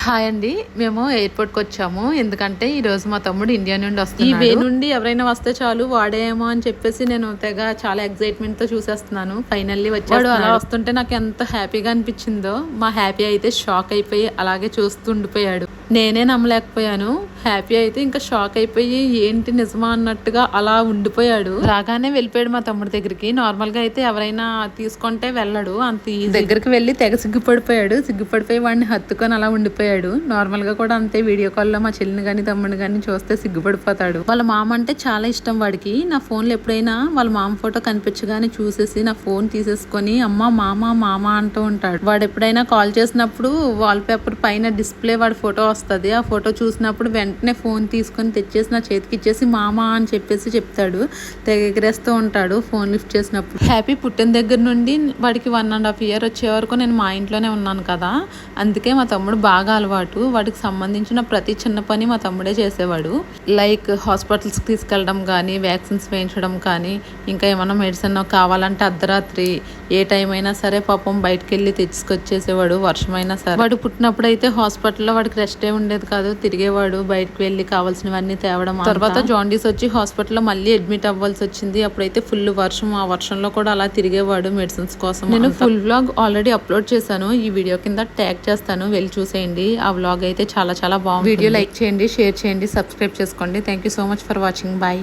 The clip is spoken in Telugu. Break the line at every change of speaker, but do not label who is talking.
హాయ్ అండి. మేము ఎయిర్‌పోర్ట్‌కి వచ్చాము. ఎందుకంటే ఈరోజు మా తమ్ముడు ఇండియా నుండి వస్తున్నాడు. ఈ వే నుండి ఎవరైనా వస్తే చాలు వాడేమో అని చెప్పేసి నేను తెగ చాలా ఎక్సైట్‌మెంట్‌తో చూసేస్తున్నాను. ఫైనల్లీ వచ్చాడు. అలా వస్తుంటే నాకు ఎంత హ్యాపీగా అనిపించిందో. మా హ్యాపీ అయితే షాక్ అయిపోయి అలాగే చూస్తూ ఉండిపోయాడు. నేనే నమ్మలేకపోయాను. హ్యాపీ అయితే ఇంకా షాక్ అయిపోయి ఏంటి నిజమా అన్నట్టుగా అలా ఉండిపోయాడు. రాగానే వెళ్ళిపోయాడు మా తమ్ముడి దగ్గరికి. నార్మల్‌గా అయితే ఎవరైనా తీసుకుంటే వెళ్ళడు. అంత దగ్గరికి వెళ్ళి తెగ సిగ్గుపడిపోయాడు. సిగ్గుపడిపోయి వాడిని హత్తుకొని అలా ఉండిపోయాడు. నార్మల్‌గా కూడా అంతే, వీడియో కాల్లో మా చెల్లిని కానీ తమ్ముడిని కానీ చూస్తే సిగ్గుపడిపోతాడు. వాళ్ళ మామ అంటే చాలా ఇష్టం వాడికి. నా ఫోన్లో ఎప్పుడైనా వాళ్ళ మామ ఫోటో కనిపించగానే చూసేసి నా ఫోన్ తీసేసుకొని అమ్మ మామ మామ అంటూ ఉంటాడు. వాడు ఎప్పుడైనా కాల్ చేసినప్పుడు వాల్ పేపర్ పైన డిస్ప్లే వాడి ఫోటో వస్తుంది. ఆ ఫోటో చూసినప్పుడు వెంటనే ఫోన్ తీసుకొని తెచ్చేసి నా చేతికి ఇచ్చేసి మామ అని చెప్పేసి చెప్తాడు. తెగ ఎగరేస్తూ ఉంటాడు ఫోన్ లిఫ్ట్ చేసినప్పుడు. హ్యాపీ పుట్టిన దగ్గర నుండి వాడికి 1.5 year వచ్చే వరకు నేను మా ఇంట్లోనే ఉన్నాను కదా, అందుకే మా తమ్ముడు బాగా అలవాటు. వాడికి సంబంధించిన ప్రతి చిన్న పని మా తమ్ముడే చేసేవాడు. లైక్ హాస్పిటల్స్కి తీసుకెళ్ళడం కానీ, వ్యాక్సిన్స్ వేయించడం కానీ, ఇంకా ఏమైనా మెడిసిన్ కావాలంటే అర్ధరాత్రి ఏ టైం అయినా సరే పాపం బయటకు వెళ్ళి తెచ్చుకొచ్చేసేవాడు. వర్షమైనా సరే. వాడు పుట్టినప్పుడు అయితే హాస్పిటల్లో వాడికి రెస్టే ఉండేది కాదు. తిరిగేవాడు బయటకు వెళ్ళి కావాల్సినవన్నీ తేవడం. తర్వాత జాండీస్ వచ్చి హాస్పిటల్లో మళ్ళీ అడ్మిట్ అవ్వాల్సి వచ్చింది. అప్పుడైతే ఫుల్ వర్షం. ఆ వర్షంలో కూడా అలా తిరిగేవాడు మెడిసిన్స్ కోసం. నేను ఫుల్ వ్లాగ్ ఆల్రెడీ అప్లోడ్ చేశాను. ఈ వీడియో కింద ట్యాగ్ చేస్తాను, వెళ్ళి చూసేయండి. ఆ వ్లాగ్ అయితే చాలా చాలా బాగుంది. వీడియో లైక్ చేయండి, షేర్ చేయండి, సబ్స్క్రైబ్ చేసుకోండి. Thank you so much for watching. Bye.